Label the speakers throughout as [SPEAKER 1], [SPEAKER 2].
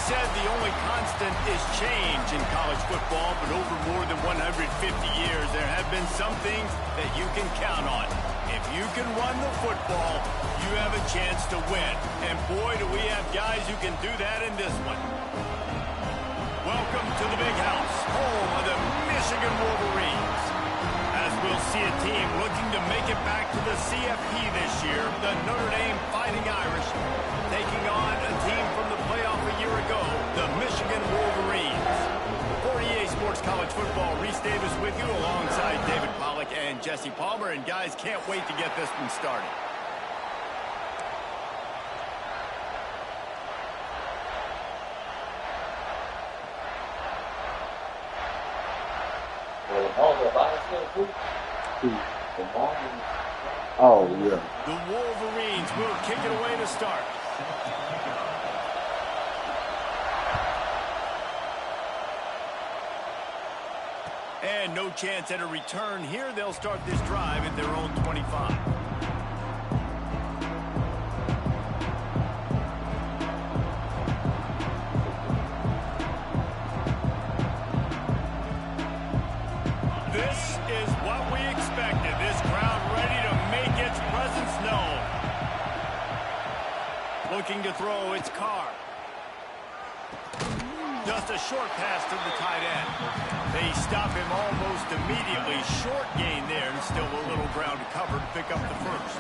[SPEAKER 1] said the only constant is change in college football, but over more than 150 years, there have been some things that you can count on. If you can run the football, you have a chance to win. And boy, do we have guys who can do that in this one. Welcome to the Big House, home of the Michigan Wolverines. As we'll see a team looking to make it back to the CFP this year, the Notre Dame Fighting Irish, taking on a team from the playoff a year ago, the Michigan Wolverines. For EA Sports College Football, Reese Davis with you alongside David Pollack and Jesse Palmer. And guys, can't wait to get this one started.
[SPEAKER 2] Oh, yeah.
[SPEAKER 1] The Wolverines will kick it away to start. And no chance at a return here. They'll start this drive at their own 25. This is what we expected. This crowd ready to make its presence known. Looking to throw, it's Carr. Just a short pass to the tight end. They stop him almost immediately. Short gain there, and still a little ground to cover to pick up the first.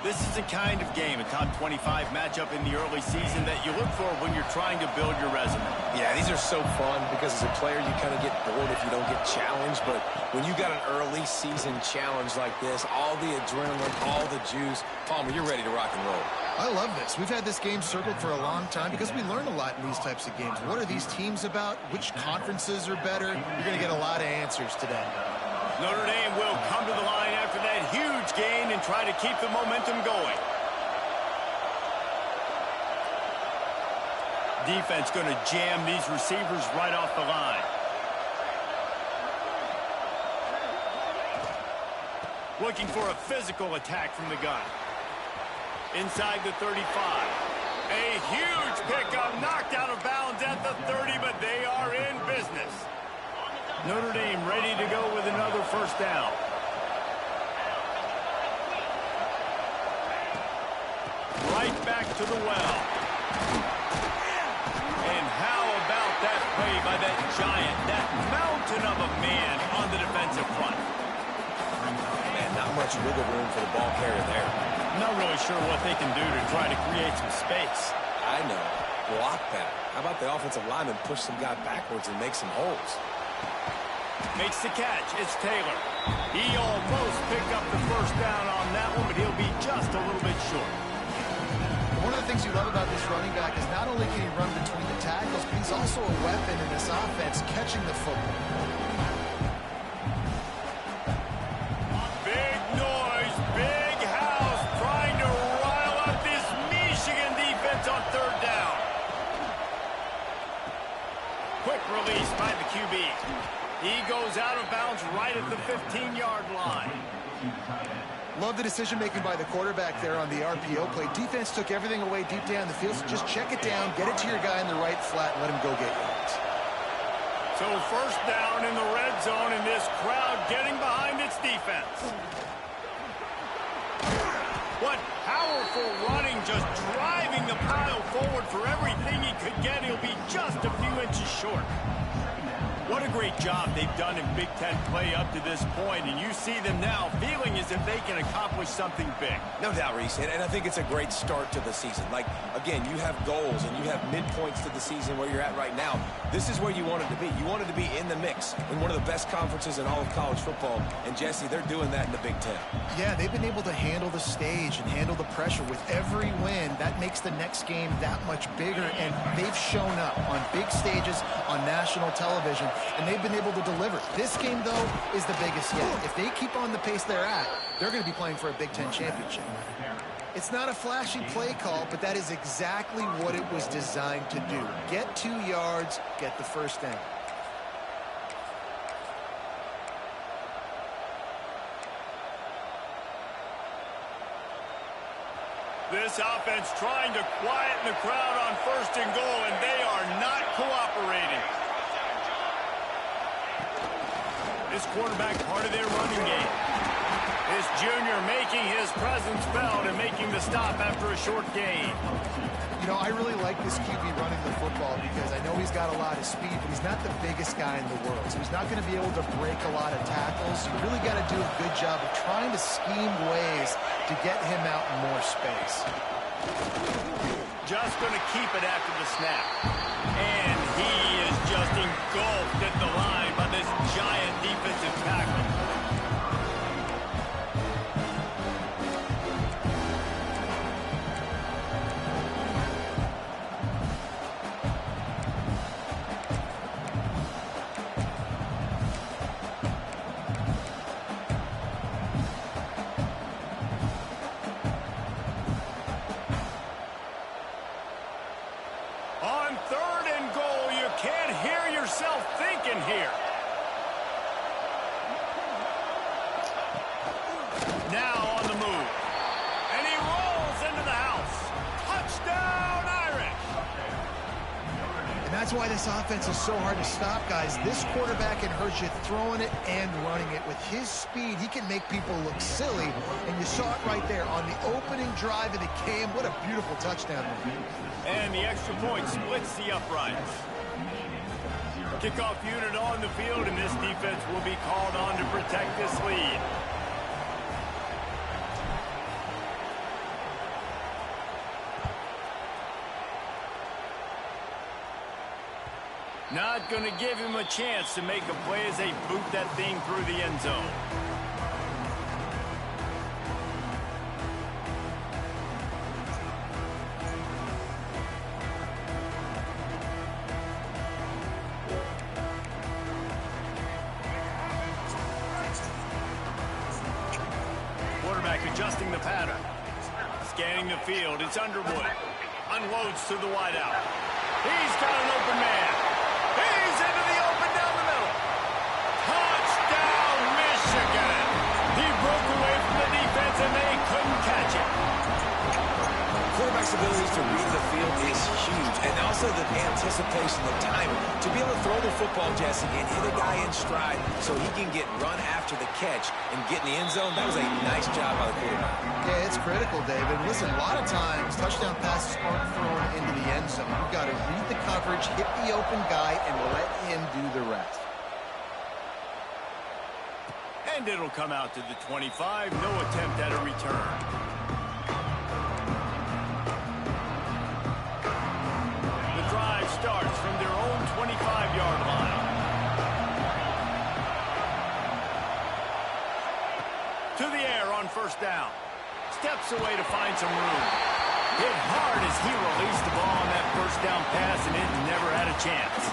[SPEAKER 1] This is the kind of game, a top 25 matchup in the early season, that you look for when you're trying to build your resume.
[SPEAKER 3] Yeah, these are so fun because as a player, you kind of get bored if you don't get challenged. But when you got an early season challenge like this, all the adrenaline, all the juice, Palmer, you're ready to rock and roll.
[SPEAKER 4] I love this. We've had this game circled for a long time because we learn a lot in these types of games. What are these teams about? Which conferences are better? You're going to get a lot of answers today.
[SPEAKER 1] Notre Dame will come to the line after that huge gain and try to keep the momentum going. Defense going to jam these receivers right off the line. Looking for a physical attack from the gun. Inside the 35. A huge pickup, knocked out of bounds at the 30, but they are in business. Notre Dame ready to go with another first down. Right back to the well. And how about that play by that giant, that mountain of a man on the defensive front?
[SPEAKER 3] Man, not much wiggle room for the ball carrier there.
[SPEAKER 1] Not really sure what they can do to try to create some space.
[SPEAKER 3] I know. Block that. How about the offensive lineman push some guy backwards and make some holes?
[SPEAKER 1] Makes the catch. It's Taylor. He almost picked up the first down on that one, but he'll be just a little bit short.
[SPEAKER 4] One of the things you love about this running back is not only can he run between the tackles, but he's also a weapon in this offense, catching the football.
[SPEAKER 1] Big noise, big house, trying to rile up this Michigan defense on third down. Quick release by the QB. He goes out of bounds right at the 15-yard line.
[SPEAKER 4] Love the decision-making by the quarterback there on the RPO play. Defense took everything away deep down the field, so just check it down, get it to your guy in the right flat, and let him go get yards.
[SPEAKER 1] So first down in the red zone, and this crowd getting behind its defense. What powerful running, just driving the pile forward for everything he could get. He'll be just a few inches short. What a great job they've done in Big Ten play up to this point, and you see them now feeling as if they can accomplish something big.
[SPEAKER 3] No doubt, Reese, and I think it's a great start to the season. Like, again, you have goals and you have midpoints to the season where you're at right now. This is where you wanted to be. You wanted to be in the mix in one of the best conferences in all of college football, and Jesse, they're doing that in the Big Ten.
[SPEAKER 4] Yeah, they've been able to handle the stage and handle the pressure. With every win, that makes the next game that much bigger, and they've shown up on big stages on national television, and they've been able to deliver. This game, though, is the biggest yet. If they keep on the pace they're at, they're going to be playing for a Big Ten championship. It's not a flashy play call, but that is exactly what it was designed to do. Get 2 yards, get the first down.
[SPEAKER 1] This offense trying to quieten the crowd on 1st and goal, and they are not cooperating. This quarterback part of their running game. This junior making his presence felt and making the stop after a short gain.
[SPEAKER 4] You know, I really like this QB running the football because I know he's got a lot of speed, but he's not the biggest guy in the world. So he's not going to be able to break a lot of tackles. You really got to do a good job of trying to scheme ways to get him out in more space.
[SPEAKER 1] Just going to keep it after the snap. And he is just engulfed at the line by this giant defensive tackle. On 3rd and goal, you can't hear yourself thinking here. Now on the move. And he rolls into the house. Touchdown, Irish.
[SPEAKER 4] And that's why this offense is so hard to stop, guys. This quarterback can hurt you throwing it and running it. With his speed, he can make people look silly. And you saw it right there on the opening drive of the game. What a beautiful touchdown.
[SPEAKER 1] And the extra point splits the uprights. Kickoff unit on the field, and this defense will be called on to protect this lead. Not going to give him a chance to make a play as they boot that thing through the end zone. Quarterback adjusting the pattern. Scanning the field, it's Underwood. Unloads to the wideout. He's got an open man. He's into the open down the middle. Touchdown, Michigan. He broke away from the defense and they couldn't catch it.
[SPEAKER 3] Quarterback's ability to read the field is huge, and also the anticipation, the timing. To be able to throw the football, Jesse, and hit a guy in stride so he can get run after the catch and get in the end zone, that was a nice job by the quarterback.
[SPEAKER 4] Yeah, it's critical, David. Listen, a lot of times, touchdown passes aren't thrown into the end zone. You've got to read the coverage, hit the open guy, and let him do the rest.
[SPEAKER 1] And it'll come out to the 25. No attempt at a return. The drive starts from their own 25-yard line. To the air on 1st down. Steps away to find some room. Hit hard as he released the ball on that 1st down pass, and it never had a chance.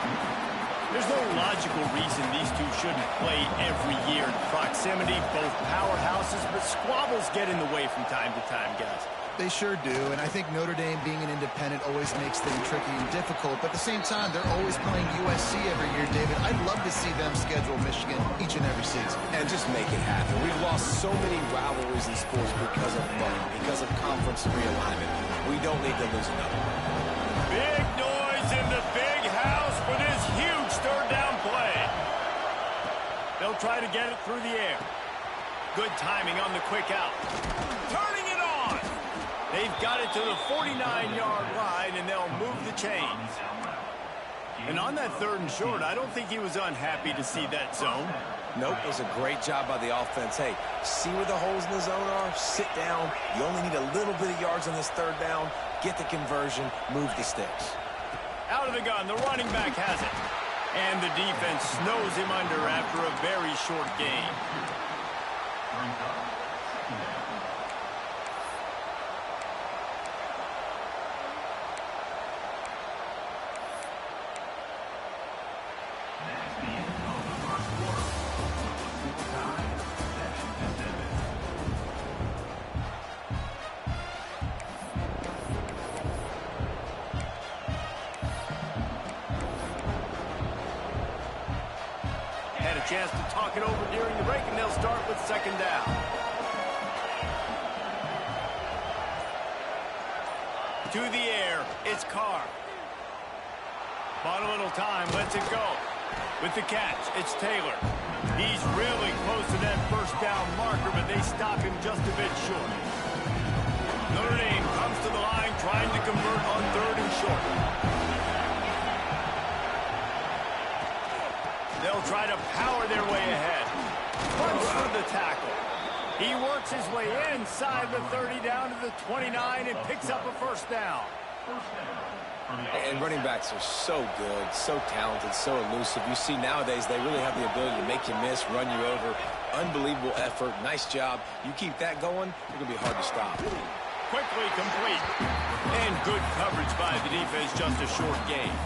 [SPEAKER 1] There's no logical reason these two shouldn't play every year in proximity, both powerhouses, but squabbles get in the way from time to time, guys.
[SPEAKER 4] They sure do, and I think Notre Dame being an independent always makes things tricky and difficult, but at the same time, they're always playing USC every year, David. I'd love to see them schedule Michigan each and every season.
[SPEAKER 3] And just make it happen. We've lost so many rivalries in sports because of money, because of conference realignment. We don't need to lose another one.
[SPEAKER 1] Big noise in the big house for this huge 3rd down play. They'll try to get it through the air. Good timing on the quick out. Turning it on. They've got it to the 49-yard line, and they'll move the chains. And on that 3rd and short, I don't think he was unhappy to see that zone.
[SPEAKER 3] Nope, it was a great job by the offense. Hey, see where the holes in the zone are? Sit down. You only need a little bit of yards on this 3rd down. Get the conversion. Move the sticks.
[SPEAKER 1] Out of the gun, the running back has it. And the defense snows him under after a very short gain. Had a chance to talk it over during the break, and they'll start with 2nd down. to the air. It's Carr. Bought a little time, lets it go. With the catch, it's Taylor. He's really close to that first down marker, but they stop him just a bit short. Notre Dame comes to the line, trying to convert on 3rd and short. They'll try to power their way ahead. Punch for the tackle. He works his way inside the 30 down to the 29 and picks up a first down.
[SPEAKER 3] And running backs are so good, so talented, so elusive. You see nowadays they really have the ability to make you miss, run you over. Unbelievable effort. Nice job. You keep that going, you're going to be hard to stop.
[SPEAKER 1] Quickly complete. And good coverage by the defense, just a short gain.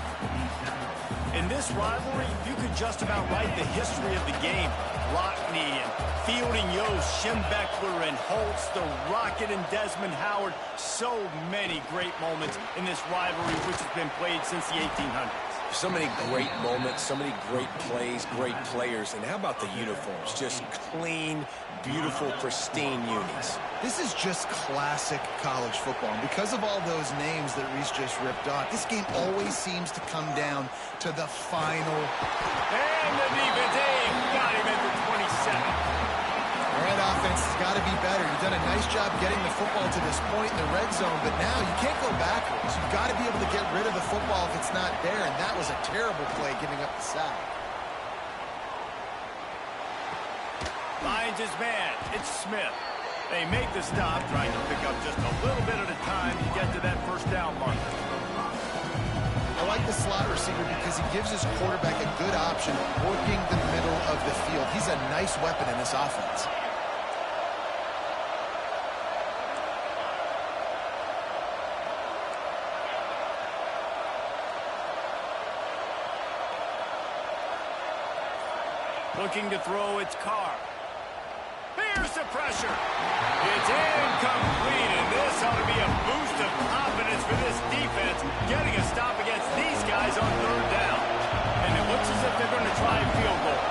[SPEAKER 1] In this rivalry, you could just about write the history of the game. Lockney and Fielding Yost, Schembechler and Holtz, the Rocket and Desmond Howard. So many great moments in this rivalry, which has been played since the 1800s.
[SPEAKER 3] So many great moments, so many great plays, great players. And how about the uniforms? Just clean, beautiful, pristine unis.
[SPEAKER 4] This is just classic college football. And because of all those names that Reese just ripped off, this game always seems to come down to the final.
[SPEAKER 1] And the defense got him at the 27.
[SPEAKER 4] All right, offense has got to be better. You've done a nice job getting the football to this point in the red zone, but now you can't go backwards. You've got to be able to get rid of the football if it's not there, and that was a terrible play giving up the sack.
[SPEAKER 1] Finds his man. It's Smith. They make the stop, trying to pick up just a little bit at a time to get to that first down marker.
[SPEAKER 4] I like the slot receiver because he gives his quarterback a good option working the middle of the field. He's a nice weapon in this offense.
[SPEAKER 1] Looking to throw, it's Carr. Here's the pressure. It's incomplete, and this ought to be a boost of confidence for this defense, getting a stop against these guys on 3rd down. And it looks as if they're going to try a field goal.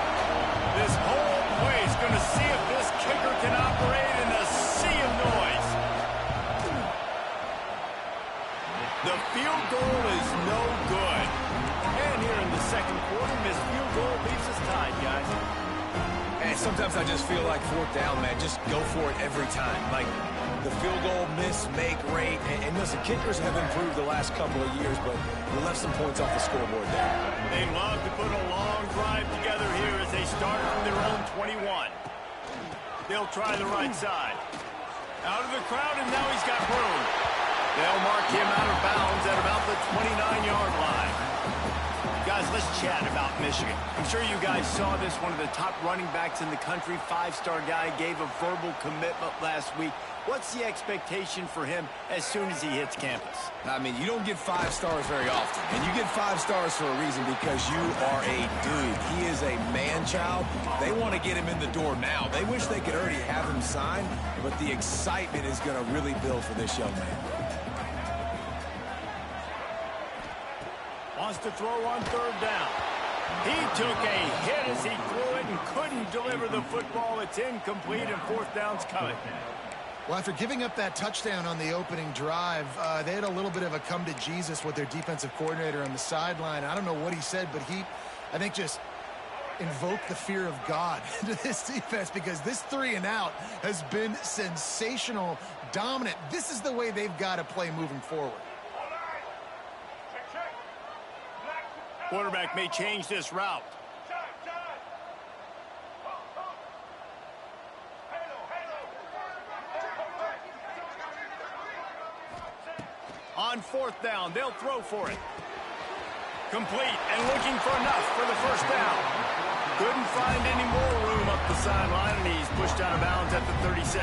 [SPEAKER 1] This whole play is going to see if this kicker can operate in a sea of noise. The field goal is no good. And here in the second quarter, missed field goal leaves us tied, guys.
[SPEAKER 3] And sometimes I just feel like 4th down, man. Just go for it every time. Like the field goal miss, make rate. And listen, kickers have improved the last couple of years, but you left some points off the scoreboard there.
[SPEAKER 1] They love to put a long drive together here as they start from their own 21. They'll try the right side. Out of the crowd, and now he's got room. They'll mark him out of bounds at about the 29-yard line. Guys, let's chat about Michigan. I'm sure you guys saw this. One of the top running backs in the country, 5-star guy, gave a verbal commitment last week. What's the expectation for him as soon as he hits campus?
[SPEAKER 3] I mean, you don't get 5 stars very often. And you get 5 stars for a reason, because you are a dude. He is a man-child. They want to get him in the door now. They wish they could already have him signed, but the excitement is going to really build for this young man.
[SPEAKER 1] Wants to throw on 3rd down. He took a hit as he threw it and couldn't deliver the football. It's incomplete, and 4th down's coming.
[SPEAKER 4] Well, after giving up that touchdown on the opening drive, they had a little bit of a come to Jesus with their defensive coordinator on the sideline. I don't know what he said, but he, I think, just invoked the fear of God into this defense, because this 3-and-out has been sensational, dominant. This is the way they've got to play moving forward.
[SPEAKER 1] Quarterback may change this route. On 4th down, they'll throw for it. Complete, and looking for enough for the first down. Couldn't find any more room up the sideline, and he's pushed out of bounds at the 36.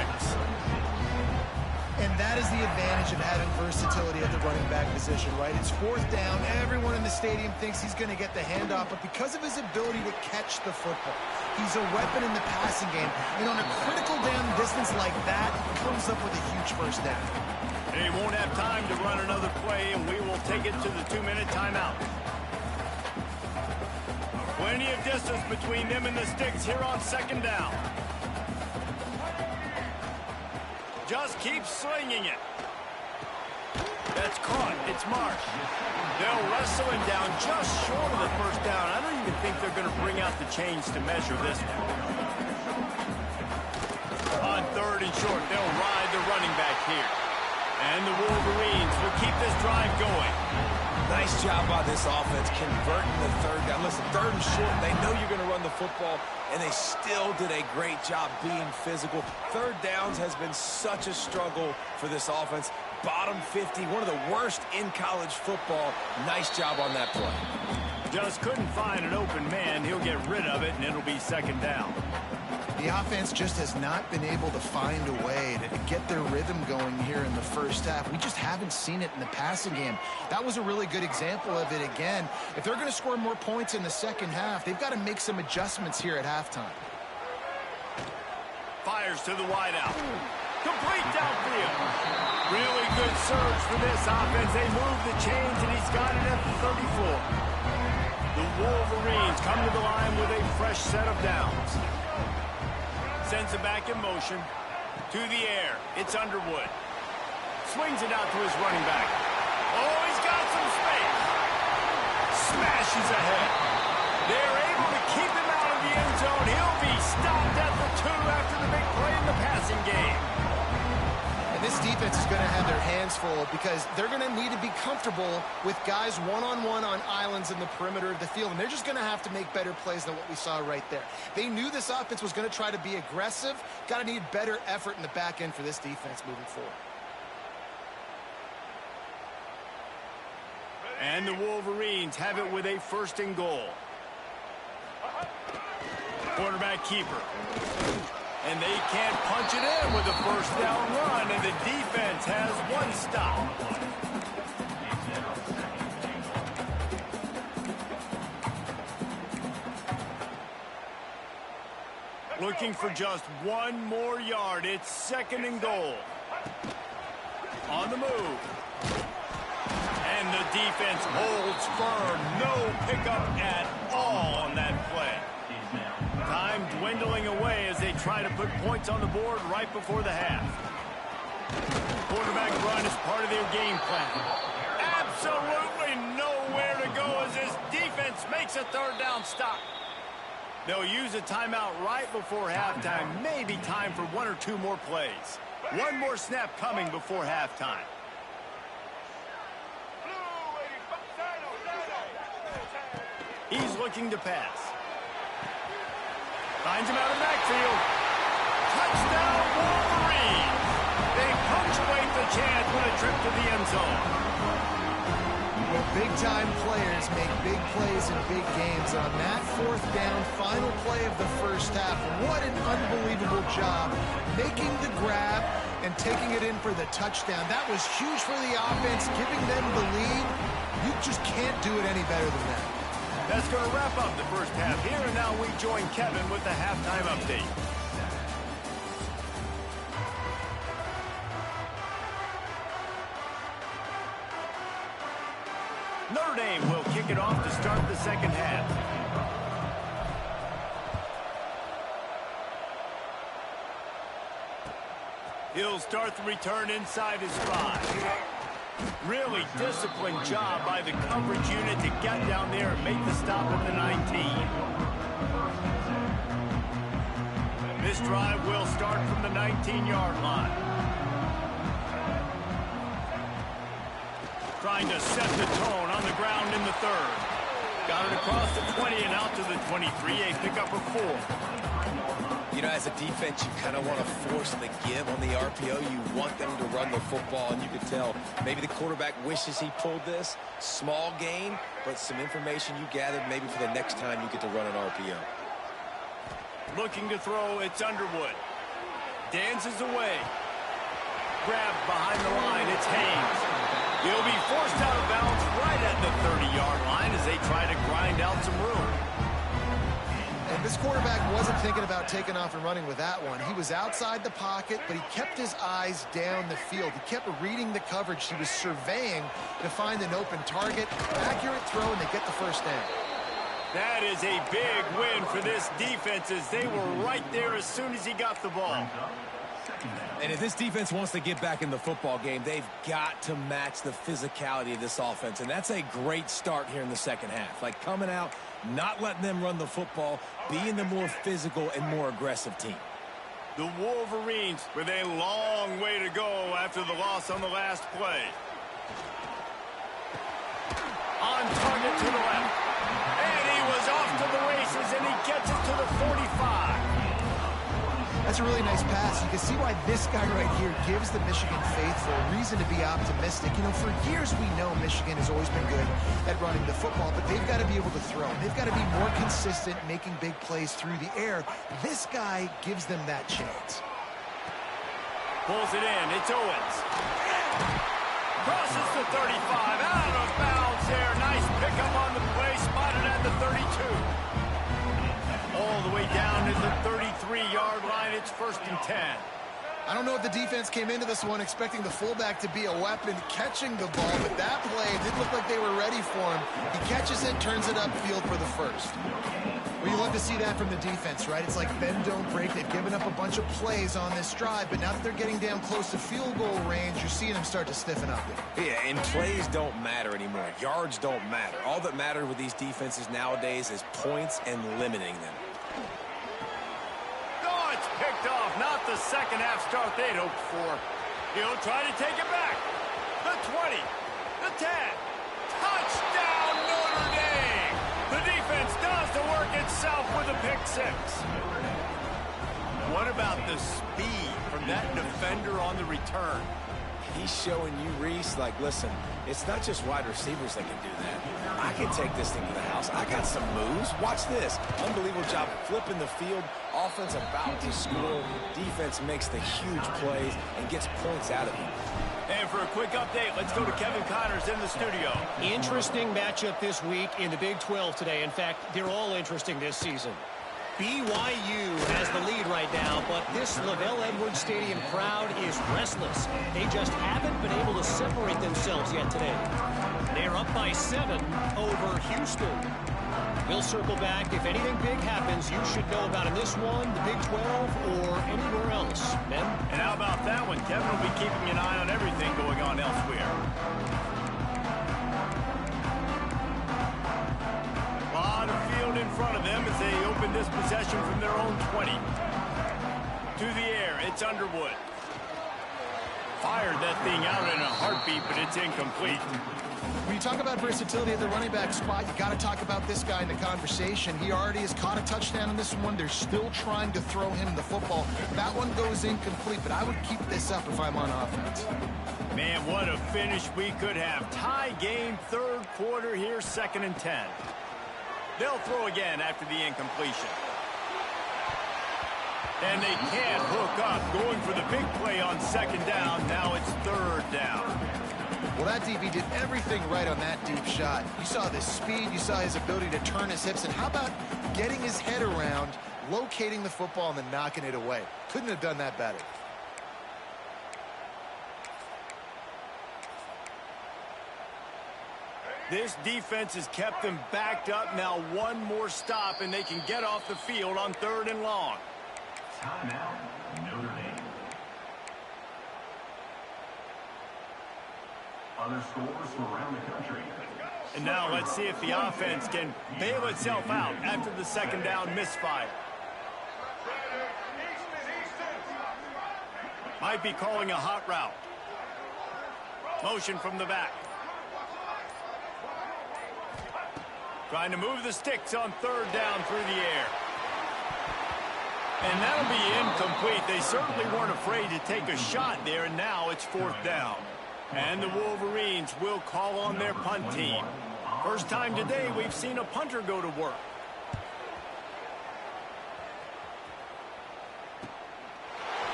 [SPEAKER 4] And that is the advantage of having versatility at the running back position, right? It's 4th down. Everyone in the stadium thinks he's going to get the handoff, but because of his ability to catch the football, he's a weapon in the passing game. And on a critical down distance like that, he comes up with a huge first down.
[SPEAKER 1] They won't have time to run another play, and we will take it to the 2-minute timeout. Plenty of distance between them and the sticks here on 2nd down. Just keep slinging it. That's caught. It's Marsh. They'll wrestle him down just short of the first down. I don't even think they're going to bring out the chains to measure this one. On 3rd and short, they'll ride the running back here. And the Wolverines will keep this drive going.
[SPEAKER 3] Nice job by this offense converting the 3rd down. Listen, 3rd and short, they know you're going to run the football, and they still did a great job being physical. 3rd downs has been such a struggle for this offense. Bottom 50, one of the worst in college football. Nice job on that play.
[SPEAKER 1] Just couldn't find an open man. He'll get rid of it, and it'll be 2nd down.
[SPEAKER 4] The offense just has not been able to find a way to get their rhythm going here in the first half. We just haven't seen it in the passing game. That was a really good example of it again. If they're going to score more points in the second half, they've got to make some adjustments here at halftime.
[SPEAKER 1] Fires to the wideout. Complete downfield. Really good surge for this offense. They move the chains, and he's got it at the 34. The Wolverines come to the line with a fresh set of downs. Sends it back in motion. To the air. It's Underwood. Swings it out to his running back. Oh, he's got some space. Smashes ahead. They're able to keep him out of the end zone. He'll be stopped at the 2 after the big play in the passing game.
[SPEAKER 4] And this defense is going to have their hands full because they're going to need to be comfortable with guys one-on-one on islands in the perimeter of the field. And they're just going to have to make better plays than what we saw right there. They knew this offense was going to try to be aggressive. Got to need better effort in the back end for this defense moving forward.
[SPEAKER 1] And the Wolverines have it with a 1st and goal. Quarterback keeper. And they can't punch it in with a 1st down run, and the defense has 1 stop. Looking for just 1 more yard. It's 2nd and goal. On the move. And the defense holds firm. No pickup at all on that play. Time dwindling away as they try to put points on the board right before the half. Quarterback run is part of their game plan. Absolutely nowhere to go as this defense makes a 3rd down stop. They'll use a timeout right before halftime. Maybe time for 1 or 2 more plays. 1 more snap coming before halftime. He's looking to pass. Finds him out of the backfield. Touchdown, Wolverines. They punctuate the chance with a trip to the end zone.
[SPEAKER 4] Well, big-time players make big plays in big games. On that 4th down, final play of the first half, what an unbelievable job making the grab and taking it in for the touchdown. That was huge for the offense, giving them the lead. You just can't do it any better than that.
[SPEAKER 1] That's going to wrap up the first half here, and now we join Kevin with the halftime update. Notre Dame will kick it off to start the second half. He'll start the return inside his 5. Really disciplined job by the coverage unit to get down there and make the stop at the 19. This drive will start from the 19-yard line. Trying to set the tone on the ground in the 3rd. Got it across the 20 and out to the 23, a pickup of 4.
[SPEAKER 3] You know, as a defense, you kind of want to force the give on the RPO. You want them to run the football, and you can tell maybe the quarterback wishes he pulled this. Small gain, but some information you gathered maybe for the next time you get to run an RPO.
[SPEAKER 1] Looking to throw, it's Underwood. Dances away. Grabbed behind the line, it's Haynes. He'll be forced out of bounds right at the 30-yard line as they try to grind out some room.
[SPEAKER 4] And this quarterback wasn't thinking about taking off and running with that one. He was outside the pocket, but he kept his eyes down the field. He kept reading the coverage. He was surveying to find an open target. Accurate throw, and they get the 1st down.
[SPEAKER 1] That is a big win for this defense as they were right there as soon as he got the ball.
[SPEAKER 3] And if this defense wants to get back in the football game, they've got to match the physicality of this offense. And that's a great start here in the second half. Like coming out, not letting them run the football, being the more physical and more aggressive team.
[SPEAKER 1] The Wolverines with a long way to go after the loss on the last play. On target to the left. And he was off to the races, and he gets it to the 45.
[SPEAKER 4] That's a really nice pass. You can see why this guy right here gives the Michigan faithful a reason to be optimistic. You know, for years we know Michigan has always been good at running the football, but they've got to be able to throw. They've got to be more consistent making big plays through the air. This guy gives them that chance.
[SPEAKER 1] Pulls it in. It's Owens. Crosses the 35. Out of bounds there. Nice pickup on the play. Spotted at the 32. All the way down to the 33-yard line. It's 1st and 10.
[SPEAKER 4] I don't know if the defense came into this one expecting the fullback to be a weapon catching the ball, but that play didn't look like they were ready for him. He catches it, turns it upfield for the first. Well, you love to see that from the defense, right? It's like bend, don't break. They've given up a bunch of plays on this drive, but now that they're getting down close to field goal range, you're seeing them start to stiffen up.
[SPEAKER 3] Yeah, and plays don't matter anymore. Yards don't matter. All that matters with these defenses nowadays is points and limiting them.
[SPEAKER 1] Oh, it's picked off. Not the second half start they'd hoped for. He'll try to take it back. The 20, the 10. Touchdown, Notre Dame! The defense does the work itself with a pick six. What about the speed from that defender on the return?
[SPEAKER 3] He's showing you, Reese, like, listen, it's not just wide receivers that can do that. I can take this thing to the house. I got some moves. Watch this. Unbelievable job flipping the field. Offense about to score. Defense makes the huge plays and gets points out of it.
[SPEAKER 1] And for a quick update, let's go to Kevin Connors in the studio.
[SPEAKER 2] Interesting matchup this week in the Big 12 today. In fact, they're all interesting this season. BYU has the lead right now, but this LaVell Edwards Stadium crowd is restless. They just haven't been able to separate themselves yet today. They're up by 7 over Houston. We'll circle back. If anything big happens, you should know about in this one, the Big 12, or anywhere else. Men?
[SPEAKER 1] And how about that one? Kevin will be keeping an eye on everything going on elsewhere. A lot of field in front of them as they open this possession from their own 20. To the air, it's Underwood. Fired that thing out in a heartbeat, but it's incomplete.
[SPEAKER 4] When you talk about versatility at the running back spot, you got to talk about this guy in the conversation. He already has caught a touchdown in this one. They're still trying to throw him the football. That one goes incomplete, but I would keep this up if I'm on offense.
[SPEAKER 1] Man, what a finish we could have. Tie game, third quarter here, 2nd and 10. They'll throw again after the incompletion. And they can't hook up. Going for the big play on 2nd down. Now it's 3rd down.
[SPEAKER 4] Well, that DB did everything right on that deep shot. You saw the speed. You saw his ability to turn his hips. And how about getting his head around, locating the football, and then knocking it away? Couldn't have done that better.
[SPEAKER 1] This defense has kept them backed up. Now one more stop, and they can get off the field on 3rd and long.
[SPEAKER 5] Timeout, Notre Dame. Other scores from around the country.
[SPEAKER 1] And now let's see if the offense can bail itself out after the 2nd down misfire. Might be calling a hot route. Motion from the back. Trying to move the sticks on 3rd down through the air. And that'll be incomplete. They certainly weren't afraid to take a shot there, and now it's 4th down. And the Wolverines will call on their punt team. First time today we've seen a punter go to work.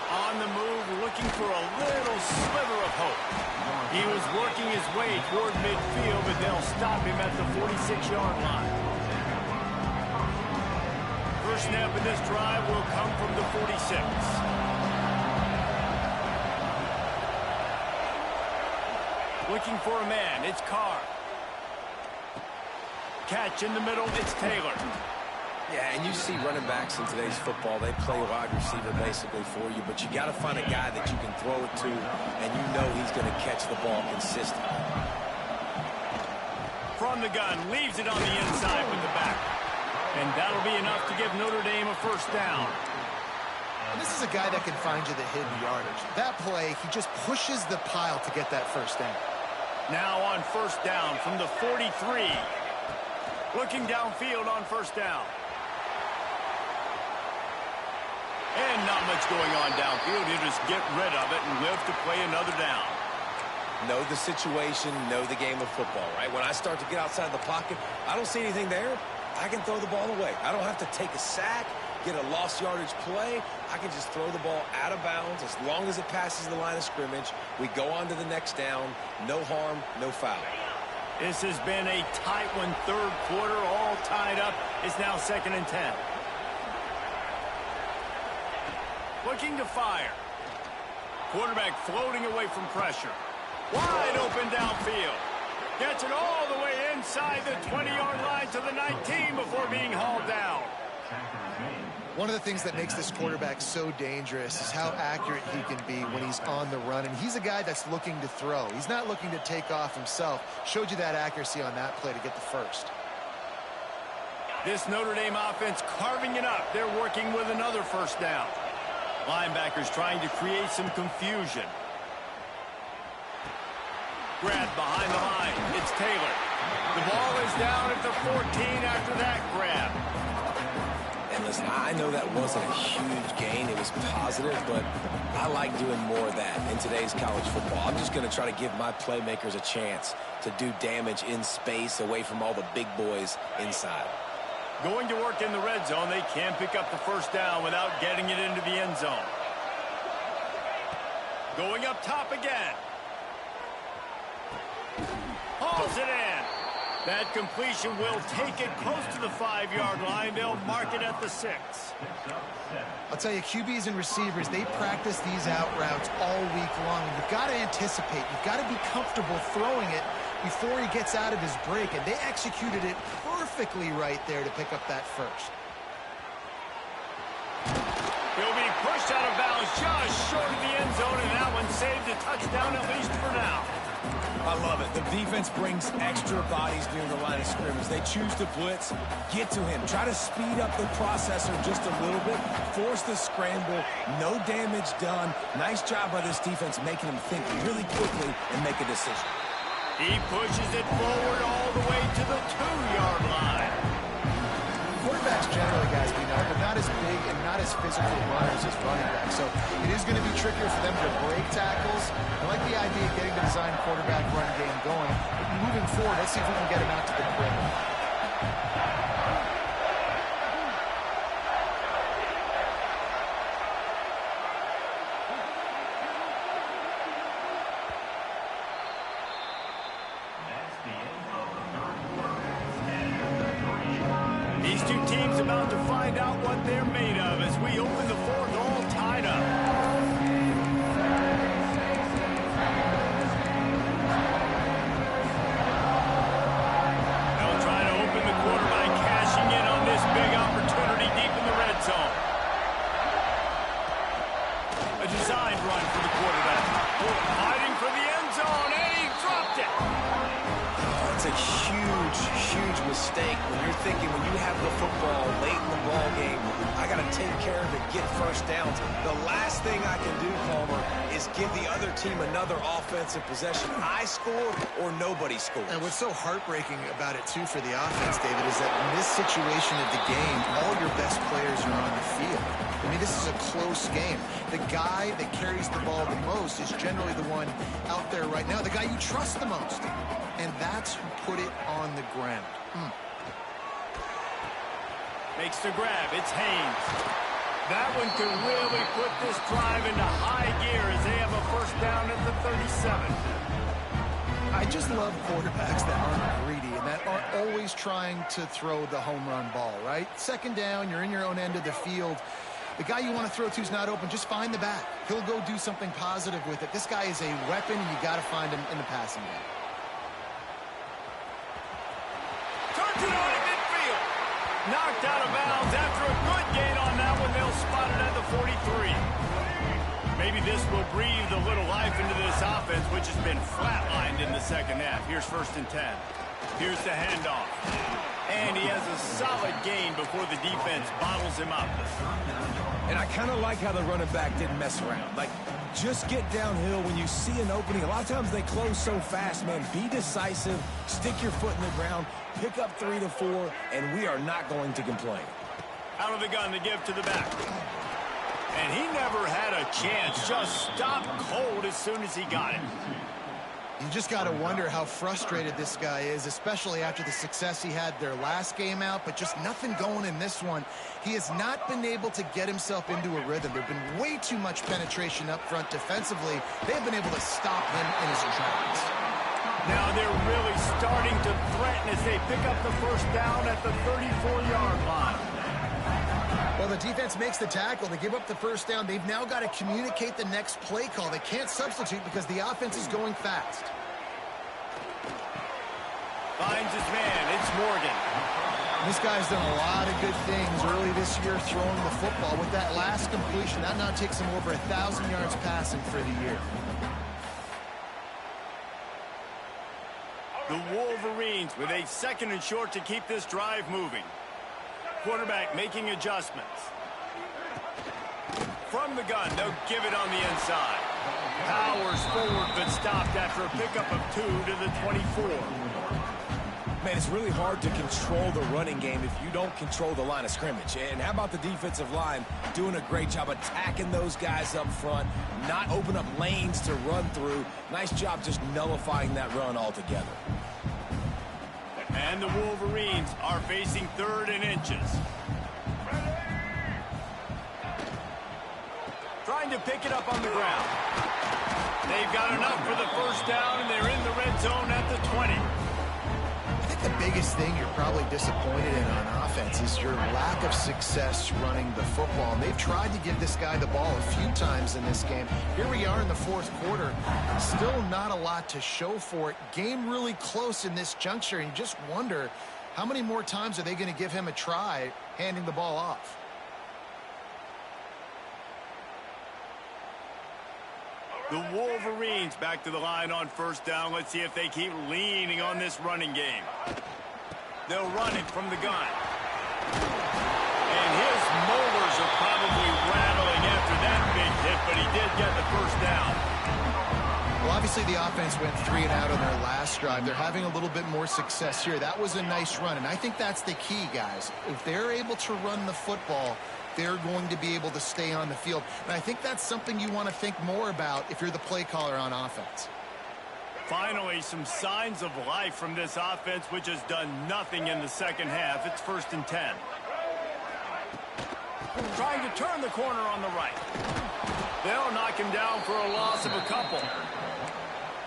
[SPEAKER 1] On the move, looking for a little sliver of hope. He was working his way toward midfield, but they'll stop him at the 46-yard line. First snap in this drive will come from the 46. Looking for a man, it's Carr. Catch in the middle, it's Taylor.
[SPEAKER 3] Yeah, and you see running backs in today's football, they play wide receiver basically for you, but you got to find a guy that you can throw it to, and you know he's going to catch the ball consistently.
[SPEAKER 1] From the gun, leaves it on the inside with the back. And that'll be enough to give Notre Dame a first down.
[SPEAKER 4] And this is a guy that can find you the hidden yardage. That play, he just pushes the pile to get that first down.
[SPEAKER 1] Now on first down from the 43. Looking downfield on first down. And not much going on downfield. He'll just get rid of it and live to play another down.
[SPEAKER 3] Know the situation, know the game of football, right? When I start to get outside the pocket, I don't see anything there. I can throw the ball away. I don't have to take a sack, get a lost yardage play. I can just throw the ball out of bounds as long as it passes the line of scrimmage. We go on to the next down. No harm, no foul.
[SPEAKER 1] This has been a tight one. Third quarter, all tied up. It's now 2nd and 10. Looking to fire. Quarterback floating away from pressure. Wide open downfield. Gets it all the way inside the 20-yard line to the 19 before being hauled down.
[SPEAKER 4] One of the things that makes this quarterback so dangerous is how accurate he can be when he's on the run. And he's a guy that's looking to throw. He's not looking to take off himself. Showed you that accuracy on that play to get the first.
[SPEAKER 1] This Notre Dame offense carving it up. They're working with another first down. Linebackers trying to create some confusion. Grab behind the line. It's Taylor. The ball is down at the 14 after that grab.
[SPEAKER 3] And listen, I know that wasn't a huge gain. It was positive, but I like doing more of that in today's college football. I'm just going to try to give my playmakers a chance to do damage in space away from all the big boys inside.
[SPEAKER 1] Going to work in the red zone. They can pick up the first down without getting it into the end zone. Going up top again. Hauls it in. That completion will take it close to the 5-yard line. They'll mark it at the 6.
[SPEAKER 4] I'll tell you, QBs and receivers, they practice these out routes all week long. You've got to anticipate. You've got to be comfortable throwing it before he gets out of his break. And they executed it perfectly right there to pick up that first.
[SPEAKER 1] He'll be pushed out of bounds just short of the end zone, and that one saved a touchdown at least for now.
[SPEAKER 3] I love it. The defense brings extra bodies near the line of scrimmage. They choose to blitz, get to him, try to speed up the processor just a little bit, force the scramble, no damage done. Nice job by this defense making him think really quickly and make a decision.
[SPEAKER 1] He pushes it forward all the way to the 2-yard line.
[SPEAKER 4] Quarterbacks generally, guys, we know, they're not as big and not as physical runners as running backs. So it is going to be trickier for them to break tackles. I like the idea of getting the design quarterback run game going. But moving forward, let's see if we can get him out to the perimeter.
[SPEAKER 1] These two teams about to find out what they're made of as we open the fourth, all tied up. They'll try to open the quarter by cashing in on this big opportunity deep in the red zone. A designed run for the quarterback. Hiding for the end zone, and he dropped it.
[SPEAKER 3] It's a huge, huge mistake when you're thinking when you have the football late in the ball game, I got to take care of it, get first downs. The last thing I can do, Palmer, is give the other team another offensive possession. I score or nobody scores.
[SPEAKER 4] And what's so heartbreaking about it, too, for the offense, David, is that in this situation of the game, all your best players are on the field. I mean, this is a close game. The guy that carries the ball the most is generally the one out there right now, the guy you trust the most. And that's who put it on the ground.
[SPEAKER 1] Makes the grab. It's Haynes. That one could really put this drive into high gear as they have a first down at the 37.
[SPEAKER 4] I just love quarterbacks that aren't greedy and that aren't always trying to throw the home run ball, right? Second down, you're in your own end of the field. The guy you want to throw to is not open. Just find the back. He'll go do something positive with it. This guy is a weapon, and you got to find him in the passing game.
[SPEAKER 1] Turns it on in midfield. Knocked out of bounds after a good gain on that one. They'll spot it at the 43. Maybe this will breathe a little life into this offense, which has been flatlined in the second half. Here's 1st and 10. Here's the handoff. And he has a solid gain before the defense bottles him up.
[SPEAKER 3] And I kind of like how the running back didn't mess around. Like, just get downhill when you see an opening. A lot of times they close so fast, man. Be decisive, stick your foot in the ground, pick up 3 to 4, and we are not going to complain.
[SPEAKER 1] Out of the gun to give to the back. And he never had a chance. Just stopped cold as soon as he got it.
[SPEAKER 4] You just got to wonder how frustrated this guy is, especially after the success he had their last game out, but just nothing going in this one. He has not been able to get himself into a rhythm. There's been way too much penetration up front defensively. They've been able to stop him in his tracks.
[SPEAKER 1] Now they're really starting to threaten as they pick up the 1st down at the 34-yard line.
[SPEAKER 4] Well, the defense makes the tackle. They give up the 1st down. They've now got to communicate the next play call. They can't substitute because the offense is going fast.
[SPEAKER 1] Finds his man. It's Morgan.
[SPEAKER 4] This guy's done a lot of good things early this year throwing the football. With that last completion, that now takes him over 1,000 yards passing for the year.
[SPEAKER 1] The Wolverines with a 2nd and short to keep this drive moving. Quarterback making adjustments. From the gun, they'll give it on the inside. Powers forward, but stopped after a pickup of 2 to the 24.
[SPEAKER 3] Man, it's really hard to control the running game if you don't control the line of scrimmage. And how about the defensive line doing a great job attacking those guys up front, not open up lanes to run through. Nice job just nullifying that run altogether.
[SPEAKER 1] And the Wolverines are facing 3rd and inches. Trying to pick it up on the ground. They've got enough for the 1st down, and they're in the red zone at the 20.
[SPEAKER 4] I think the biggest thing you're probably disappointed in on offense is your lack of success running the football. And they've tried to give this guy the ball a few times in this game. Here we are in the 4th quarter. Still not a lot to show for it. Game really close in this juncture. And you just wonder how many more times are they going to give him a try handing the ball off.
[SPEAKER 1] The Wolverines back to the line on 1st down. Let's see if they keep leaning on this running game. They'll run it from the gun. And his molars are probably rattling after that big hit, but he did get the 1st down.
[SPEAKER 4] Well, obviously the offense went 3 and out on their last drive. They're having a little bit more success here. That was a nice run, and I think that's the key, guys. If they're able to run the football, they're going to be able to stay on the field. And I think that's something you want to think more about if you're the play caller on offense.
[SPEAKER 1] Finally, some signs of life from this offense, which has done nothing in the second half. It's 1st and 10. Trying to turn the corner on the right. They'll knock him down for a loss of a couple.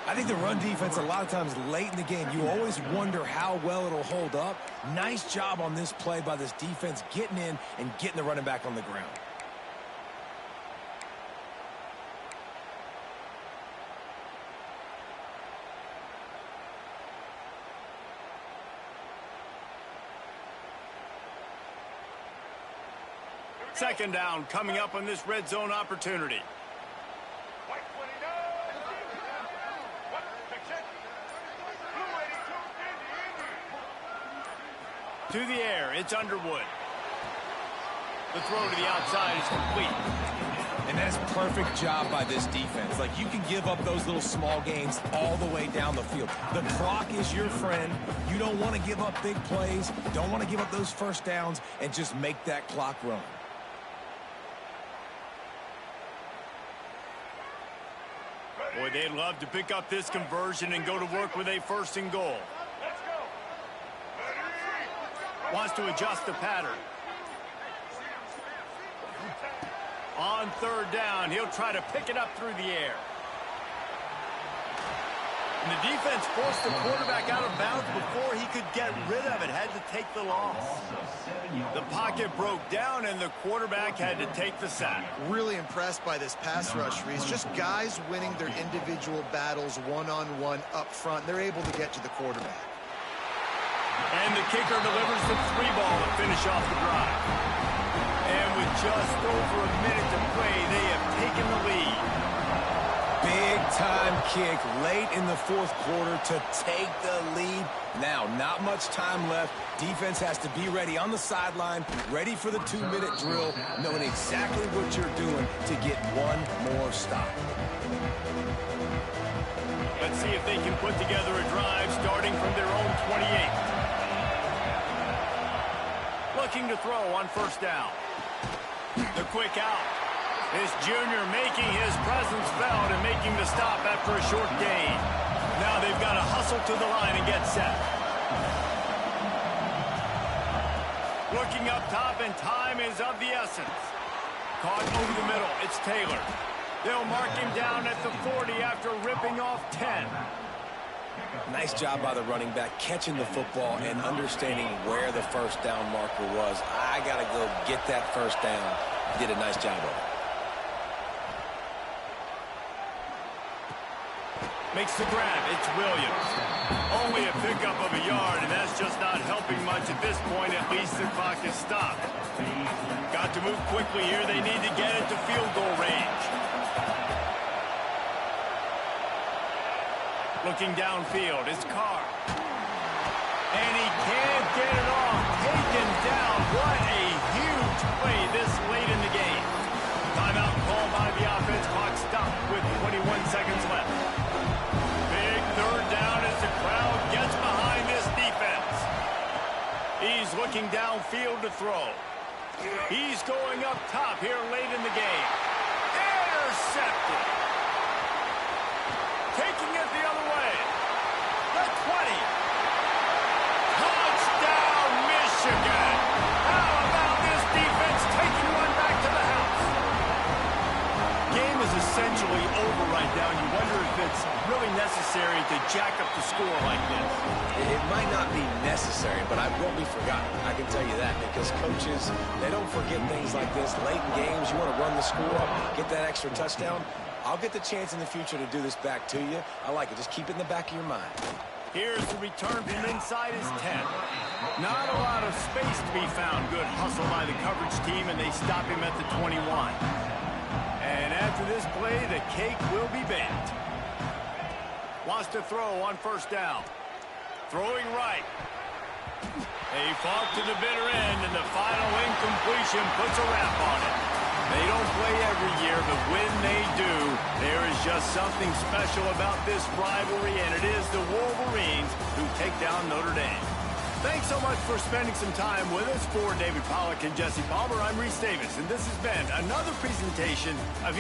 [SPEAKER 3] I think the run defense, a lot of times late in the game, you always wonder how well it'll hold up. Nice job on this play by this defense, getting in and getting the running back on the ground.
[SPEAKER 1] Second down coming up on this red zone opportunity. To the air, it's Underwood. The throw to the outside is complete.
[SPEAKER 3] And that's perfect job by this defense. Like, you can give up those little small gains all the way down the field. The clock is your friend. You don't want to give up big plays. Don't want to give up those 1st downs and just make that clock run.
[SPEAKER 1] Boy, they'd love to pick up this conversion and go to work with a 1st and goal. Wants to adjust the pattern. On 3rd down, he'll try to pick it up through the air. And the defense forced the quarterback out of bounds before he could get rid of it. Had to take the loss. The pocket broke down, and the quarterback had to take the sack.
[SPEAKER 4] Really impressed by this pass rush, Reese. Just guys winning their individual battles one-on-one up front. They're able to get to the quarterback.
[SPEAKER 1] And the kicker delivers the 3-ball to finish off the drive. And with just over a minute to play, they have taken the lead.
[SPEAKER 3] Big-time kick late in the fourth quarter to take the lead. Now, not much time left. Defense has to be ready on the sideline, ready for the 2-minute drill, knowing exactly what you're doing to get one more stop.
[SPEAKER 1] Let's see if they can put together a drive starting from their own 28. Looking to throw on first down. The quick out. This junior making his presence felt and making the stop after a short gain. Now they've got to hustle to the line and get set. Looking up top, and time is of the essence. Caught over the middle. It's Taylor. They'll mark him down at the 40 after ripping off 10.
[SPEAKER 3] Nice job by the running back catching the football and understanding where the first down marker was. I got to go get that first down. He did a nice job of it.
[SPEAKER 1] Makes the grab. It's Williams. Only a pickup of a yard, and that's just not helping much at this point. At least the clock is stopped. Got to move quickly here. They need to get it to field goal range. Looking downfield, it's Carr. And he can't get it off. Taken down. What a huge play this late in the game. Timeout called by the offense. Clock stopped with 21 seconds left. Big third down as the crowd gets behind this defense. He's looking downfield to throw. He's going up top here late in the game. Intercepted. Taking it the other way. The 20. Touchdown, Michigan. How about this defense taking one back to the house? Game is essentially over right now, and you wonder if it's really necessary to jack up the score like this.
[SPEAKER 3] It might not be necessary, but I won't be forgotten. I can tell you that, because coaches, they don't forget things like this. Late in games, you want to run the score, get that extra touchdown. I'll get the chance in the future to do this back to you. I like it. Just keep it in the back of your mind.
[SPEAKER 1] Here's the return from inside his 10. Not a lot of space to be found. Good hustle by the coverage team, and they stop him at the 21. And after this play, the cake will be baked. Wants to throw on first down. Throwing right. They fought to the bitter end, and the final incompletion puts a wrap on it. They don't play every year, but when they do, there is just something special about this rivalry, and it is the Wolverines who take down Notre Dame. Thanks so much for spending some time with us. For David Pollack and Jesse Palmer, I'm Reese Davis, and this has been another presentation of